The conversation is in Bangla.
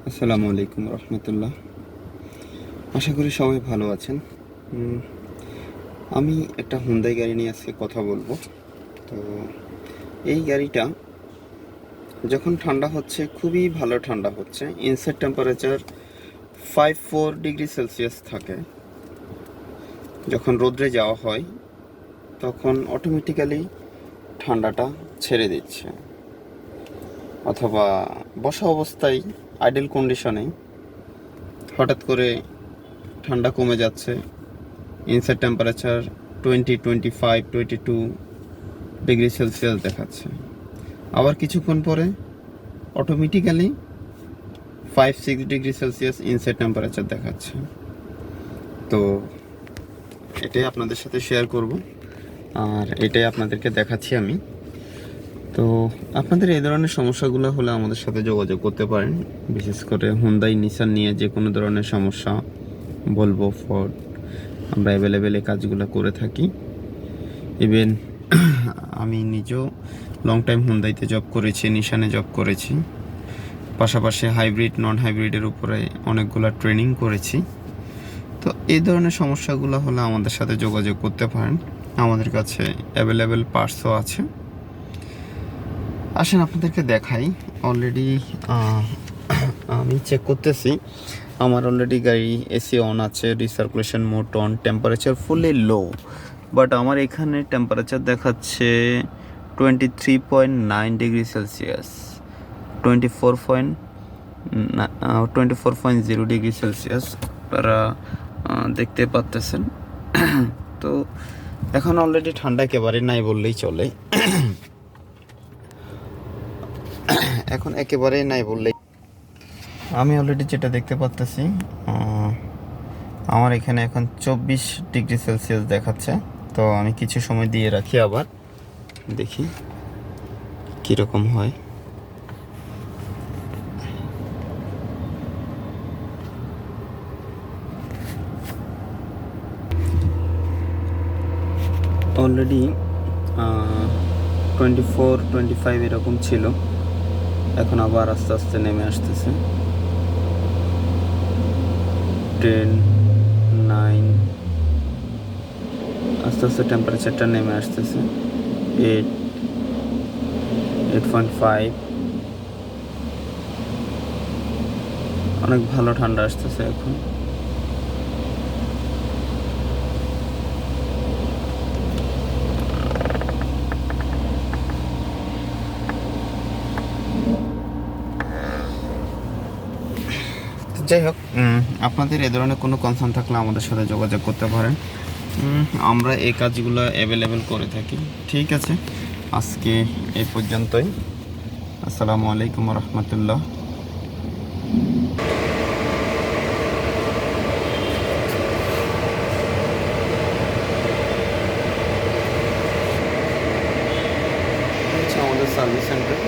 আসসালামু আলাইকুম রহমতুল্লাহ। আশা করি সবাই ভালো আছেন। আমি একটা হুন্দাই গাড়ি নিয়ে আজকে কথা বলবো। তো এই গাড়িটা যখন ঠান্ডা হচ্ছে, খুবই ভালো ঠান্ডা হচ্ছে, ইনসাইড টেম্পারেচার 54 ডিগ্রি সেলসিয়াস থাকে। যখন রোদ্রে যাওয়া হয় তখন অটোমেটিক্যালি ঠান্ডাটা ছেড়ে দিচ্ছে, অথবা বসা অবস্থায় আইডল কন্ডিশনে হঠাৎ করে ঠান্ডা কমে যাচ্ছে। ইনসাইড টেম্পারেচার 22 ডিগ্রি সেলসিয়াস দেখাচ্ছে। আবার কিছুক্ষণ পরে automatically 5-6 degree Celsius inside temperature দেখাচ্ছে। তো এটাই আপনাদের সাথে শেয়ার করব, আর এটাই আপনাদেরকে দেখাচ্ছি আমি। তো আপনাদের এই ধরনের সমস্যাগুলো হলে আমাদের সাথে যোগাযোগ করতে পারেন। বিশেষ করে হুন্দাই নিসান নিয়ে যে কোনো ধরনের সমস্যা, বলবো ফোর্ড, আমরা অ্যাভেলেবেল এই কাজগুলো করে থাকি। ইভেন আমি নিজেও লং টাইম হুন্দাইতে জব করেছি, নিশানে জব করেছি, পাশাপাশি হাইব্রিড নন হাইব্রিডের উপরে অনেকগুলো ট্রেনিং করেছি। তো এই ধরনের সমস্যাগুলো হলে আমাদের সাথে যোগাযোগ করতে পারেন। আমাদের কাছে অ্যাভেলেবেল পার্টসও আছে। আসেন আপনাদেরকে দেখাই। অলরেডি আমি চেক করতেছি, আমার অলরেডি গাড়ি এসি অন আছে, recirculation mode on, temperature fully low, but আমার এখানে টেম্পারেচার দেখাচ্ছে 23.9 ডিগ্রি সেলসিয়াস, 24.0 ডিগ্রি সেলসিয়াস আপনারা দেখতে পাচ্ছেন। তো এখন অলরেডি ঠান্ডা একেবারে নাই বললেই চলে। এখন একেবারে নাই বললেই, আমি অলরেডি যেটা দেখতে পাচ্তেছি, আমার এখানে এখন 24 ডিগ্রি সেলসিয়াস দেখাচ্ছে। তো আমি কিছু সময় দিয়ে রাখি, আবার দেখি কীরকম হয়। অলরেডি 24-25 এরকম ছিল, এখন আবার আস্তে আস্তে নেমে আসতেছে। 10, 9, আস্তে আস্তে টেম্পারেচারটা নেমে আসতেছে। 8, 8.5, অনেক ভালো ঠান্ডা আসতেছে এখন। যাই হোক, আপনাদের এ ধরনের কোনো কনসার্ন থাকলে আমাদের সাথে যোগাযোগ করতে পারেন। আমরা এই কাজগুলো অ্যাভেলেবেল করে থাকি। ঠিক আছে, আজকে এই পর্যন্তই। আসসালামু আলাইকুম রহমতুল্লাহ। আমাদের সার্ভিস সেন্টার।